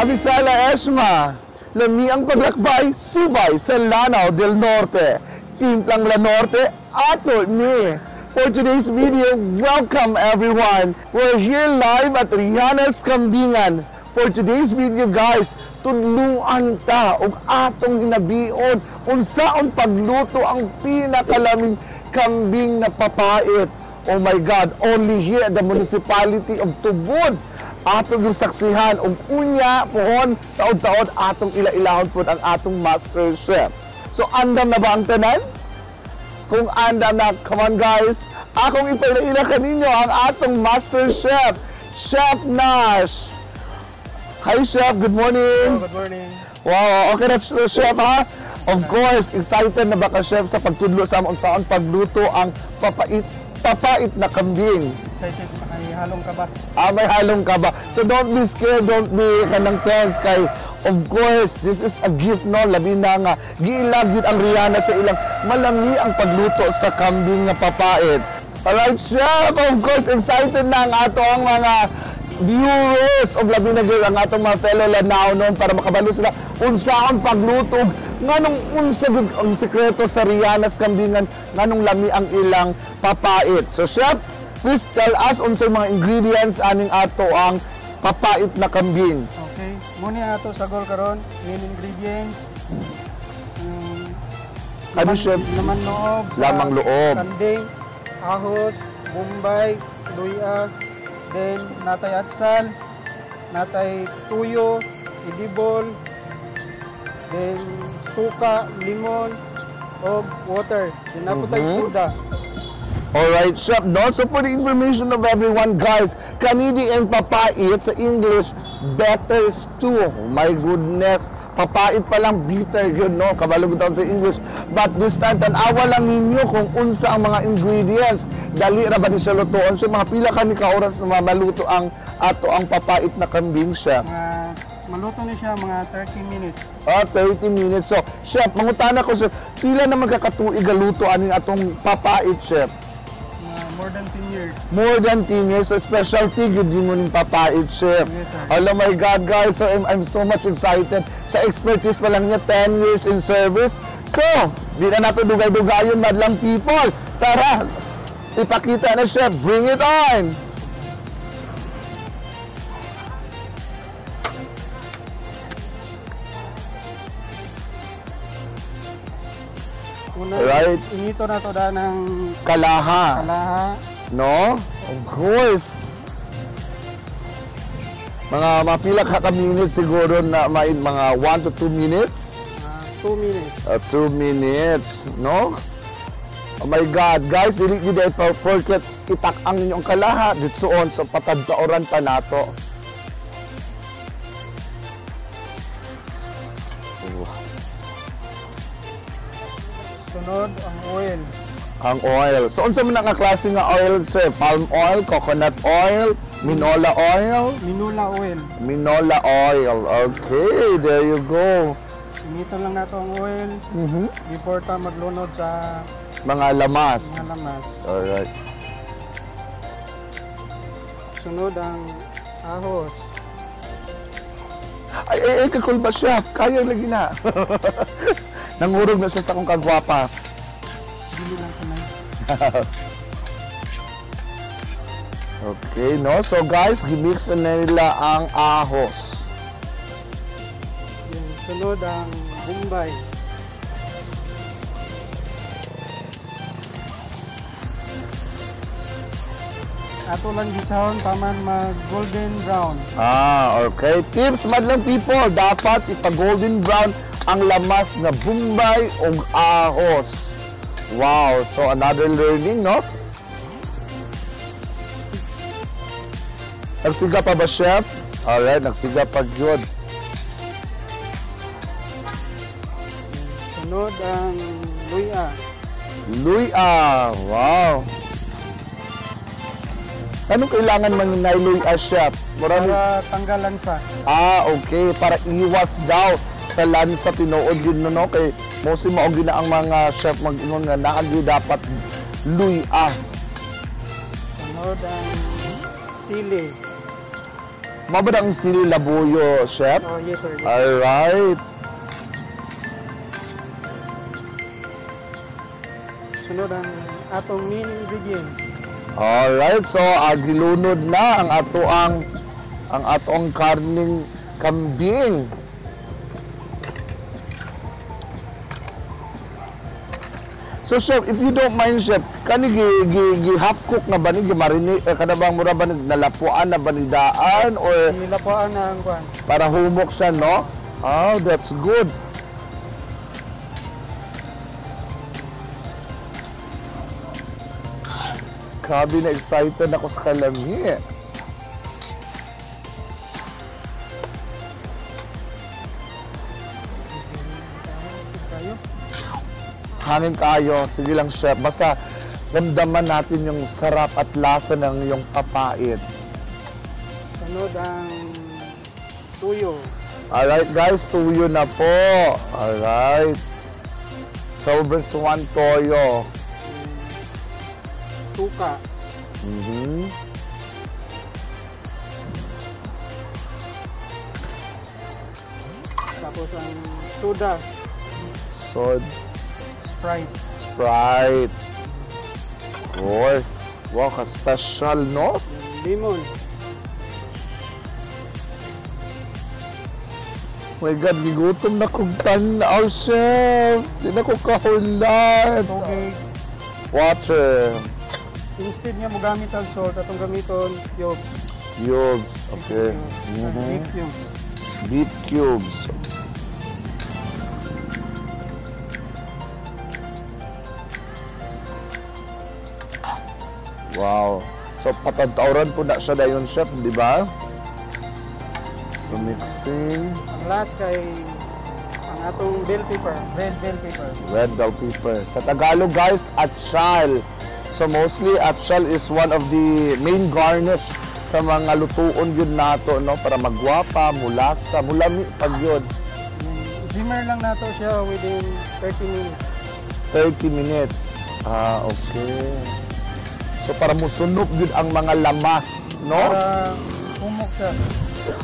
Abisala Esma, lami ang paglakbay, subay sa Lanao del Norte. Timplang La Norte, ato ni. For today's video, welcome everyone. We're here live at Rihanna's Kambingan. For today's video guys, tudluan ta og atong hinabion unsaon pagluto ang pinakalaming kambing na papait. Oh my God, only here at the municipality of Tubod. Atong yung saksihan og unya pohon taod-taod atong ila-ilahon po ang atong master chef. So andam na ba ang tanan? Kung andam na, come on guys, akong ipaila-ila kaninyo ang atong master chef, Chef Nash. Hi Chef, good morning. Oh, good morning. Wow, okay na Chef ha? Of course, excited na ba ka Chef sa pagtudlo sa among saan pagluto ang papait na kambing? Excited pa kay halong ka ba? May halong ka ba? So don't be scared, don't be kanang tense kay of course, this is a gift no, labi na nga giilag gid ang Rihanna sa ilang malami ang pagluto sa kambing nga papait. Alright, Chef, of course, excited na ang ato ang mga viewers of labi na gid ang atong mga fellow Lanao noon para makabalo sila unsaon pagluto nganong unsa gid ang sekreto sa Rihanna's Kambingan nganong lami ang ilang papait. So Chef, please tell us unsay mga ingredients aning ato ang papait na kambing. Okay, muna ato sagol karon main ingredients. Chef? Laman loob. Lamang loob. Kanding, ahos, bombay, luya, then natay atsal, natay tuyo, idibol, then suka, limon, o water. Sinapotay soda. Alright, Chef, no? So for the information of everyone, guys, kanidi ang papait sa English, better stew. Oh my goodness, papait pa lang, bitter yun, no? Kabalog doon sa English. But this time, tanawa lang ninyo kung unsa ang mga ingredients. Dali ra ba ni siya lutoon? So mga pila ka ni ka-oras na maluto ang ato ang papait na kambing, Chef? Maluto ni siya mga 30 minutes. 30 minutes. So, Chef, mangutana ko, Chef, pila na magkakatuig galuto aning atong papait, Chef? More than 10 years. More than 10 years. So, specialty, yun din mo ng papait, Chef. Yes, sir. Oh my God, guys. So, I'm so much excited. Sa expertise pa lang niya, 10 years in service. So, di na nato dugay-dugayon, madlang people. Tara, ipakita na, Chef. Bring it on! Una, Right. inito na to da ng Kalaha. kalaha. No? Of course. Mga mapila ka minutes siguro na mga 1 to 2 minutes. 2 minutes. 2 minutes, no? Oh my God, guys, dili gid ay porket itak ang inyong kalaha ditsoon sa patadtaoran pa nato. Sunod ang oil. Ang oil. So unsa man nga klase nga oil, sir? Palm oil, coconut oil, minola oil? Minula oil. Minola oil. Okay, there you go. Inito lang nato ang oil before ta maglunod sa Mga lamas. mga lamas. Alright. Sunod ang ahos. Ay, kakul ba siya? Kaya lagi na. Nangurog na siya sa kong kagwapa. Dili lang sa may. Okay, no? So guys, gimix na nila ang ahos. Yung sunod ang bombay. Ato lang gisahon taman mag golden brown. Okay. Tips, madlang people, dapat ipa-golden brown ang lamas na bombay o ahos. Wow, so another learning, no? Nagsiga pa ba, Chef? Alright, nagsiga pa yun. Sunod ang luya. Luya, wow. Anong kailangan man na luya, Chef? Marami. Para tanggalan sa. Okay, para iwas daw sa lansa tinuod yun no kay mostly maogi na ang mga chef mag-ingon nga naagi dapat luya. Sunod ang sili. Mabada ang sili labuyo, chef? Oh, yes sir. Yes. Alright. Sunod ang atong main ingredients. Alright, so gilunod na ang atoang karning kambing. So chef, if you don't mind chef, kani half cook na ba ni gimarinate kada bang mura ba nalapuan na ba ni daan or Nilapuan na ang kwan. para humok siya, no? Oh, that's good. Grabe na excited ako sa kalami. Tayo. Hangin kayo, sige lang chef. Basta ramdaman natin yung sarap at lasa ng iyong papait. Sunod ang tuyo. Alright guys, tuyo na po. Alright. Silver Swan toyo. Suka. Tapos ang soda. Sod. Sprite. Sprite. Of course. Wow, ka-special, no? Lemon. Oh my God, gigutom na kong tanaw, chef. Di na ko kahulan. Tubig. Water. Instead niya mo gamit ang salt, atong gamiton yung Cubes. Okay. beef yung. Beef cubes. Wow. So, patantauran po na siya dayon, chef, di ba? So, mixing. Ang last kay ang atong bell pepper, red bell pepper. Red bell pepper. Sa Tagalog, guys, atchal. So, mostly, atchal is one of the main garnish sa mga lutuon yun nato, no? Para magwapa, mulasa, mulami pag yun. Simmer lang nato siya within 30 minutes. 30 minutes. Ah, okay. So, para musunog yun ang mga lamas, no? Para humok siya.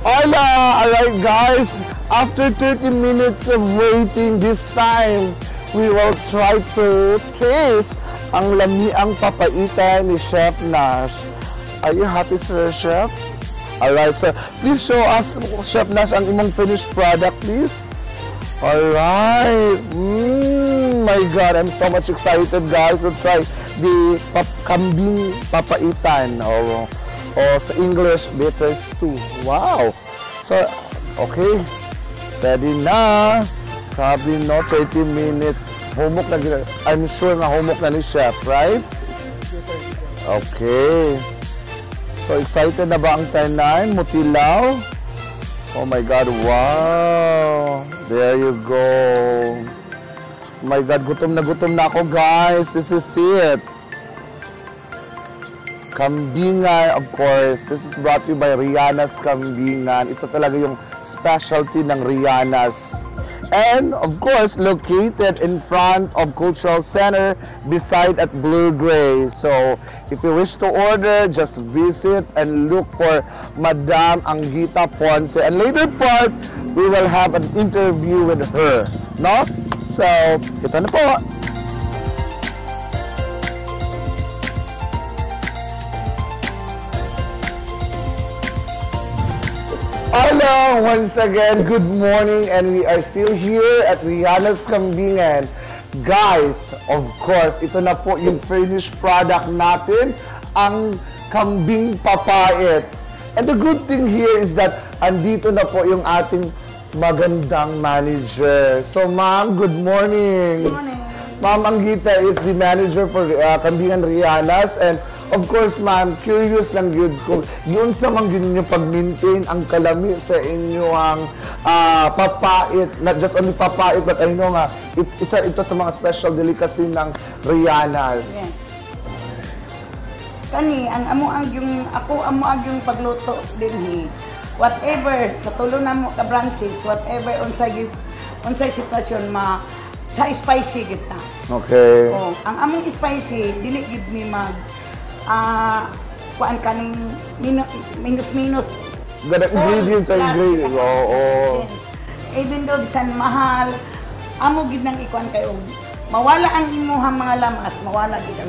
Hola! Alright guys, after 30 minutes of waiting this time, we will try to taste ang lamiang papaitan ni Chef Nash. Are you happy, sir, Chef? Alright, so please show us, Chef Nash, ang imong finished product, please. Alright. My God, I'm so much excited, guys, to try the kambing papaitan. O sa English, bitter stew. Wow! So, okay. Ready na. Sabi no, 30 minutes. Humok na, I'm sure na humok na ni Chef, right? Okay. So, excited na ba ang tanan? Mutilaw? Oh my God, wow! There you go. Oh my God, gutom na ako, guys. This is it. Kambingan, of course. This is brought to you by Rihanna's Kambingan. Ito talaga yung specialty ng Rihanna's. And, of course, located in front of Cultural Center beside at Blue Gray. So, if you wish to order, just visit and look for Madam Anguita Ponce. And later part, we will have an interview with her. No? So, ito na po. Hello! Once again, good morning, and we are still here at Rihanna's Kambingan. Guys, of course, ito na po yung finished product natin, ang kambing papait. And the good thing here is that andito na po yung ating magandang manager. So, ma'am, good morning. Good morning. Ma'am Anguita is the manager for Kambingan Rihanna's, and of course, ma'am, curious lang yun kung yun sa mga yun yung pag-maintain ang kalami sa inyong papait, not just only papait, but I know nga, isa ito sa mga special delicacy ng Rihanna's. Yes. Kani, ako amo ang yung pagluto din whatever, sa tulo na mo ka branches, whatever, unsay sitwasyon, sa spicy kita. Okay. Oh, ang among spicy, dili gid mi kuan kaning minus Ganang ingredients ay ingredients. Oo. Even though bisan mahal, amo gid nang ikuan kayo. Mawala ang imuhang mga lamas, mawala gid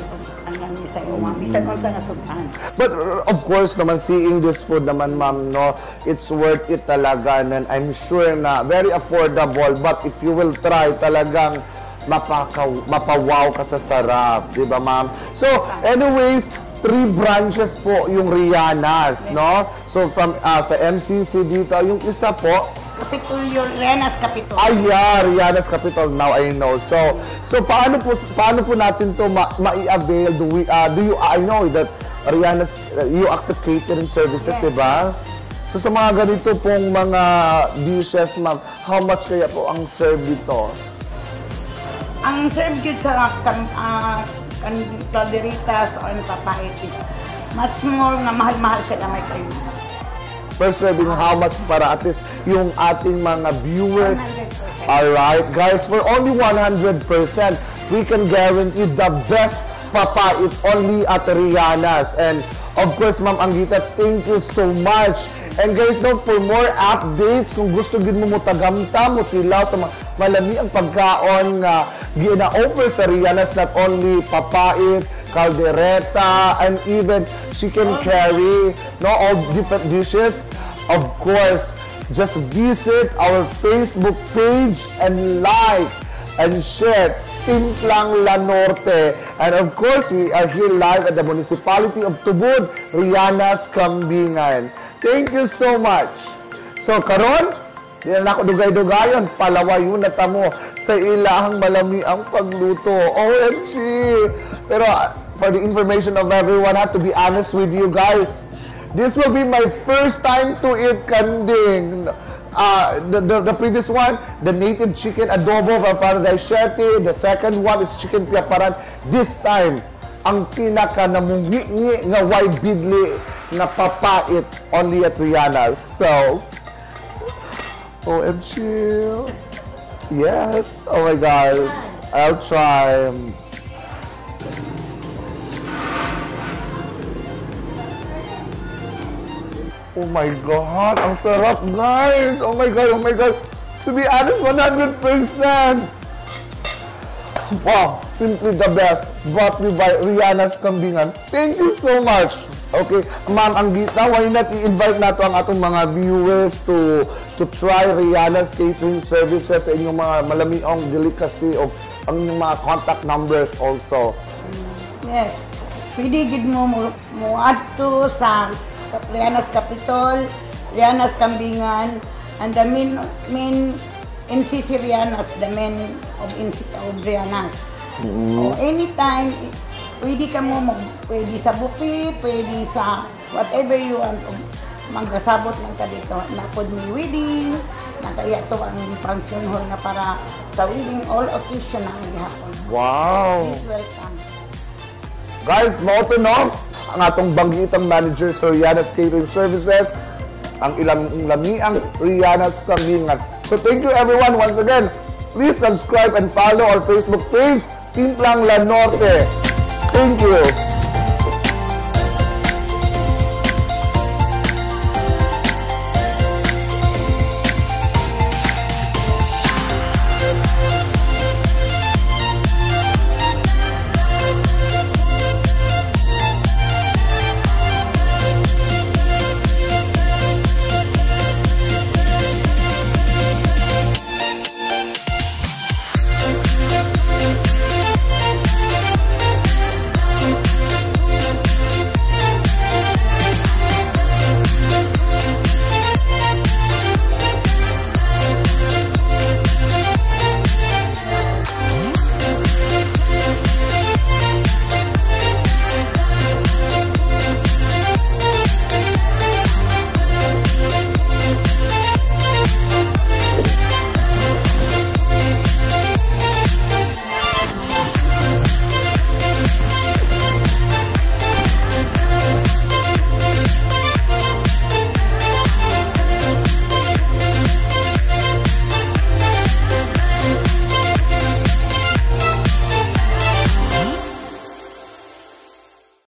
ang langis sa imong bisan unsa nga sudan. But of course naman, seeing this food naman, ma'am, no, it's worth it talaga, and I'm sure na very affordable, but if you will try, talagang mapawaw ka sa sarap, di ba, ma'am? So, anyways, 3 branches po yung Rihanna's, no? So, from sa MCC dito, yung isa po, Capitol, Rihanna's Capitol. Rihanna's Capitol, now I know. So paano po natin to mai-avail? I know that Rihanna's, you accept catering services, Yes, di ba? So sa mga ganito pong mga dishes, ma'am, how much kaya po ang serve dito? Ang serve gid sa calderitas o ang papait is much more nga mahal-mahal sila may kayo. Per serving, how much para at least yung ating mga viewers? 100%. Alright, guys, for only 100%, we can guarantee the best papait only at Rihanna's. And of course, Ma'am Anggita, thank you so much. And guys, no, for more updates, kung gusto gid mo tagamta, mutilaw sa malami ang pagkaon nga gina-offer sa Rihanna's, not only papait, caldereta, and even chicken curry, no, all different dishes. Of course, just visit our Facebook page and like and share Timplang La Norte. And of course, we are here live at the Municipality of Tubod, Rihanna's Kambingan. Thank you so much. So karon, di na ako dugay-dugayon, palawayon na tamo sa ilahang malami ang pagluto. OMG! Pero for the information of everyone, I have to be honest with you guys. This will be my first time to eat kanding. The previous one, the native chicken adobo from Paradise City. The second one is chicken piaparan. This time, ang pinaka namungi-ngi nga way bidli na papait only at Rihanna's. So, OMG. Yes. Oh my God. I'll try. Oh my God, ang sarap, guys! Oh my God, oh my God! To be honest, 100%! Wow, simply the best. Brought you by Rihanna's Kambingan. Thank you so much! Okay, Ma'am Anggita, why not i-invite nato ang atong mga viewers to try Rihanna's catering services sa inyong mga malamiong delicacy o ang inyong mga contact numbers also. Yes. Pwede gid mo adto sa Rihanna's Capitol, Rihanna's Kambingan, and the main MCC Rihanna's, the main of Rihanna's. So anytime, pwede ka mo, pwede sa buffet, pwede sa whatever you want, magkasabot lang ka dito. Napod may wedding, nakaya to ang function hall na para sa wedding, all occasion ang gihapon. Wow! Please welcome. Guys, mo to no? Ang atong banggitang manager sa Rihanna's Catering Services, ang ilang lamiang Rihanna's Kambingan. So thank you everyone once again. Please subscribe and follow our Facebook page, Timplang La Norte. Thank you.